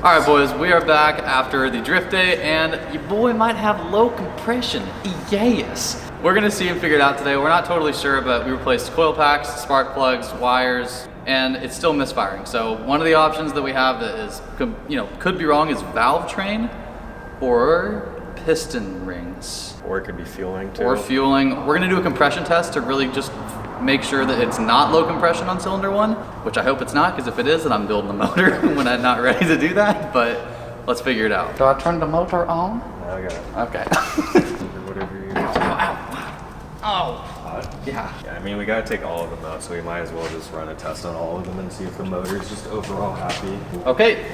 All right, boys, we are back after the drift day, and your boy might have low compression. Yes. We're gonna see and figure it out today. We're not totally sure, but we replaced coil packs, spark plugs, wires, and it's still misfiring. So one of the options that we have that is, could be wrong is valve train or piston rings. Or it could be fueling too. Or fueling. We're gonna do a compression test to really just make sure that it's not low compression on cylinder one, which I hope it's not, because if it is, then I'm building the motor when I'm not ready to do that, but let's figure it out. Do I turn the motor on? No, I got it. Okay. Whatever you need. Yeah. Yeah, I mean, we gotta take all of them out, so we might as well just run a test on all of them and see if the motor's just overall happy. Okay.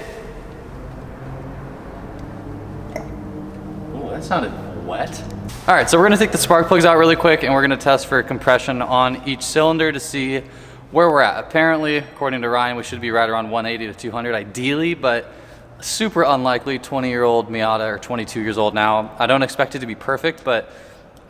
Ooh, that sounded wet. All right, so we're gonna take the spark plugs out really quick and we're gonna test for compression on each cylinder to see where we're at. Apparently, according to Ryan, we should be right around 180 to 200 ideally, but super unlikely. 20-year-old Miata, or 22 years old now. I don't expect it to be perfect, but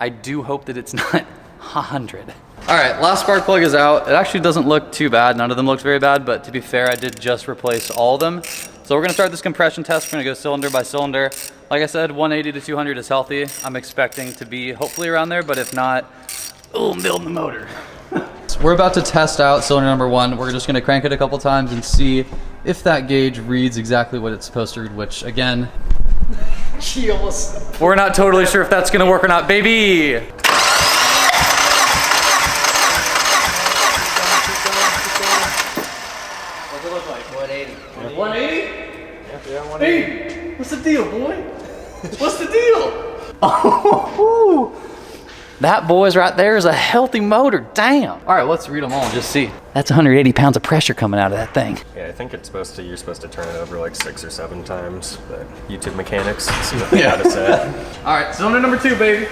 I do hope that it's not 100. All right, last spark plug is out. It actually doesn't look too bad. None of them looks very bad, but to be fair, I did just replace all of them. So we're gonna start this compression test. We're gonna go cylinder by cylinder. Like I said, 180 to 200 is healthy. I'm expecting to be hopefully around there, but if not, I'm building the motor. So we're about to test out cylinder number one. We're just gonna crank it a couple times and see if that gauge reads exactly what it's supposed to read, which again, we're not totally sure if that's gonna work or not, baby. What's it look like? 180. 180? Yeah, 180. Hey, what's the deal, boy? What's the deal? Oh, that, boys, right there is a healthy motor. Damn. All right, let's read them all and just see. That's 180 pounds of pressure coming out of that thing. Yeah, I think it's you're supposed to turn it over like 6 or 7 times, but YouTube mechanics, see what they gotta say. All right, cylinder number 2, baby.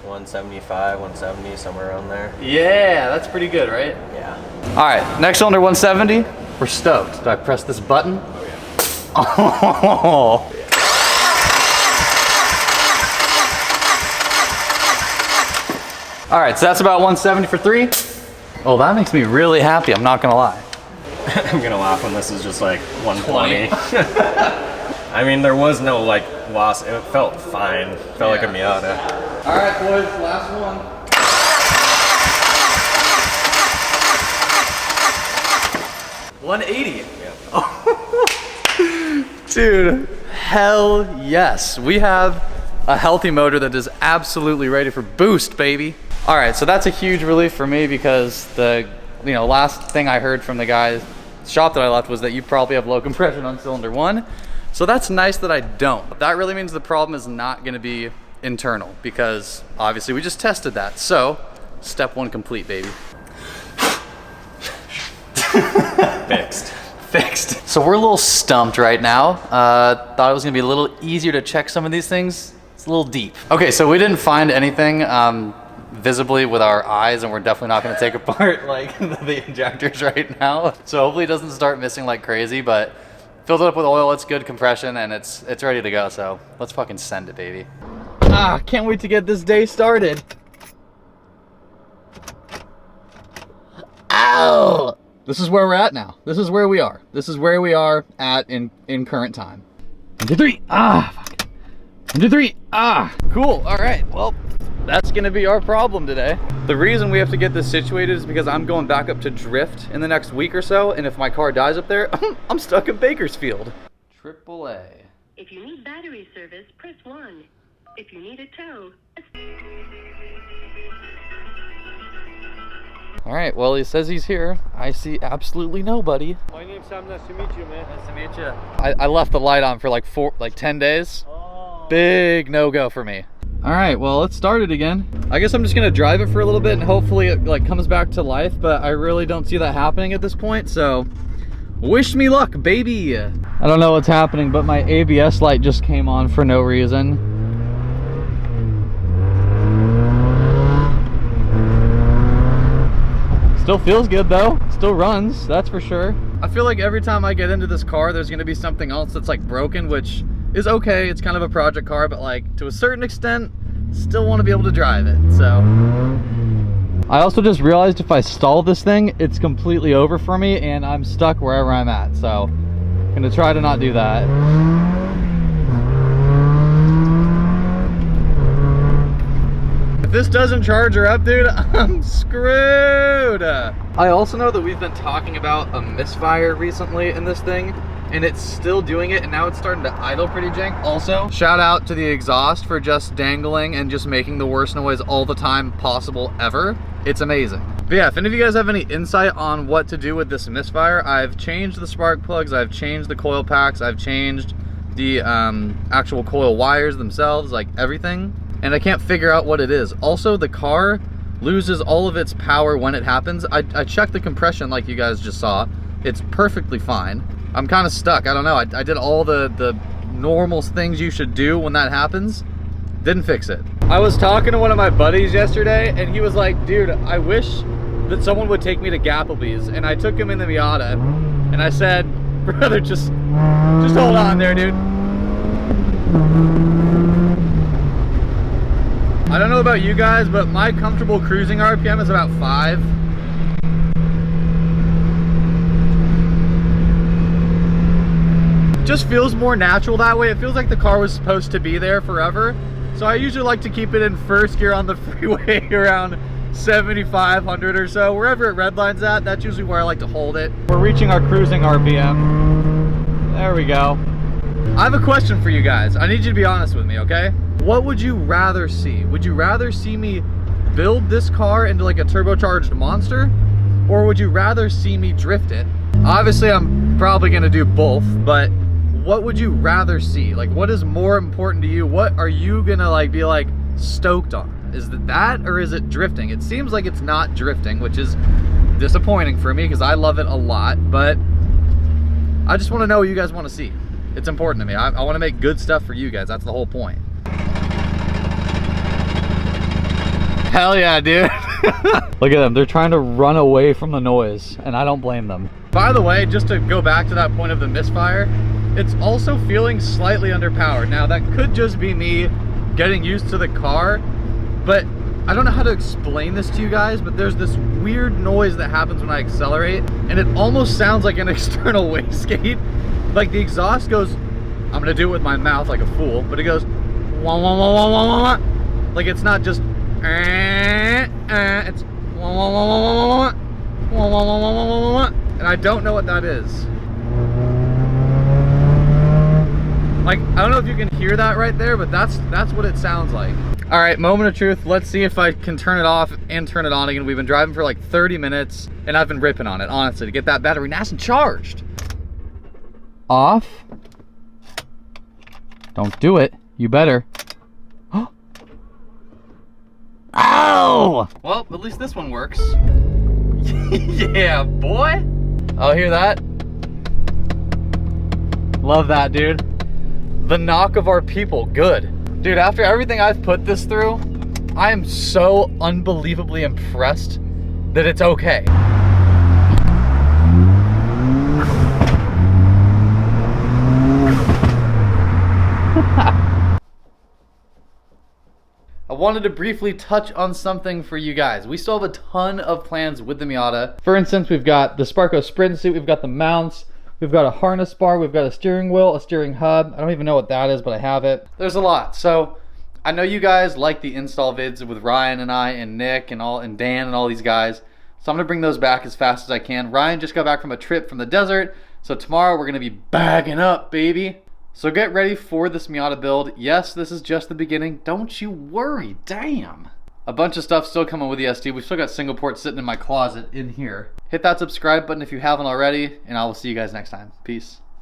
$175, $170, somewhere around there. Yeah, that's pretty good, right? Yeah. All right, next cylinder 170. We're stoked. Do I press this button? Oh yeah. Oh. Yeah. All right, so that's about 170 for 3. Oh, that makes me really happy, I'm not gonna lie. I'm gonna laugh when this is just like 120. I mean, there was no like loss. It felt fine. It felt like a Miata. All right, boys, last one. $180. Yeah. Dude, hell yes. We have a healthy motor that is absolutely ready for boost, baby. All right, so that's a huge relief for me because the last thing I heard from the guy's shop that I left was that you probably have low compression on cylinder 1. So that's nice that I don't. That really means the problem is not gonna be internal because obviously we just tested that. So step 1 complete, baby. Fixed. So we're a little stumped right now. Thought it was gonna be a little easier to check some of these things. It's a little deep. Okay, so we didn't find anything visibly with our eyes, and we're definitely not gonna take apart like the injectors right now. So hopefully it doesn't start missing like crazy, but filled it up with oil, it's good compression, and it's ready to go. So let's fucking send it, baby. Can't wait to get this day started. Ow! This is where we're at now. This is where we are. This is where we are at in current time. 1, 2, 3. Fuck. 1, 2, 3. Cool. All right. Well, that's gonna be our problem today. The reason we have to get this situated is because I'm going back up to Drift in the next week or so, and if my car dies up there, I'm stuck in Bakersfield. AAA. If you need battery service, press 1. If you need a tow, All right, well, he says he's here. I see absolutely nobody. My name's Sam, nice to meet you, man. Nice to meet you. I left the light on for like 10 days. Oh. Big no-go for me. All right, well, let's start it again. I guess I'm just gonna drive it for a little bit and hopefully it like comes back to life, but I really don't see that happening at this point, so wish me luck, baby. I don't know what's happening, but my ABS light just came on for no reason. Still feels good though, still runs, that's for sure. I feel like every time I get into this car, there's gonna be something else that's like broken, which is okay. It's kind of a project car, but like to a certain extent, still want to be able to drive it, so. I also just realized if I stall this thing, it's completely over for me and I'm stuck wherever I'm at. So I'm gonna try to not do that. If this doesn't charge her up, dude, I'm screwed. I also know that we've been talking about a misfire recently in this thing, and it's still doing it, and now it's starting to idle pretty jank. Also, shout out to the exhaust for just dangling and just making the worst noise all the time possible ever. It's amazing. But yeah, if any of you guys have any insight on what to do with this misfire, I've changed the spark plugs, I've changed the coil packs, I've changed the actual coil wires themselves, like everything, and I can't figure out what it is. Also, the car loses all of its power when it happens. I checked the compression like you guys just saw. It's perfectly fine. I'm kind of stuck. I don't know. I did all the normal things you should do when that happens. Didn't fix it. I was talking to one of my buddies yesterday and he was like, dude, I wish that someone would take me to Gapplebee's. And I took him in the Miata and I said, brother, just hold on there, dude. I don't know about you guys, but my comfortable cruising RPM is about 5. Just feels more natural that way. It feels like the car was supposed to be there forever. So I usually like to keep it in first gear on the freeway around 7,500 or so. Wherever it redlines at, that's usually where I like to hold it. We're reaching our cruising RPM. There we go. I have a question for you guys. I need you to be honest with me, okay? What would you rather see? Would you rather see me build this car into like a turbocharged monster? Or would you rather see me drift it? Obviously, I'm probably gonna do both, but what would you rather see? Like, what is more important to you? What are you gonna like be like stoked on? Is it that or is it drifting? It seems like it's not drifting, which is disappointing for me because I love it a lot, but I just wanna know what you guys wanna see. It's important to me. I wanna make good stuff for you guys. That's the whole point. Hell yeah, dude. Look at them. They're trying to run away from the noise, and I don't blame them. By the way, just to go back to that point of the misfire, it's also feeling slightly underpowered. Now, that could just be me getting used to the car, but I don't know how to explain this to you guys, but there's this weird noise that happens when I accelerate, and it almost sounds like an external wastegate. Like the exhaust goes, I'm gonna do it with my mouth like a fool, but it goes, wah, wah, wah, wah, wah, wah, wah. Like it's not just, it's wah, wah, wah, wah, wah, wah, wah, wah, wah, wah, wah, wah, and I don't know what that is. Like, I don't know if you can hear that right there, but that's what it sounds like. All right, moment of truth. Let's see if I can turn it off and turn it on again. We've been driving for like 30 minutes, and I've been ripping on it, honestly, to get that battery nice and charged. Off. Don't do it. You better. Ow! Well, at least this one works. Yeah, boy. Oh, hear that? Love that, dude. The knock of our people, good. Dude, after everything I've put this through, I am so unbelievably impressed that it's okay. I wanted to briefly touch on something for you guys. We still have a ton of plans with the Miata. For instance, we've got the Sparko Sprint Suit, we've got the mounts, we've got a harness bar, we've got a steering wheel, a steering hub. I don't even know what that is, but I have it. There's a lot. So I know you guys like the install vids with Ryan and I and Nick and Dan and all these guys. So I'm gonna bring those back as fast as I can. Ryan just got back from a trip from the desert. So tomorrow we're gonna be bagging up, baby. So get ready for this Miata build. Yes, this is just the beginning. Don't you worry, damn. A bunch of stuff still coming with the SD. We've still got single port sitting in my closet in here. Hit that subscribe button if you haven't already, and I will see you guys next time. Peace.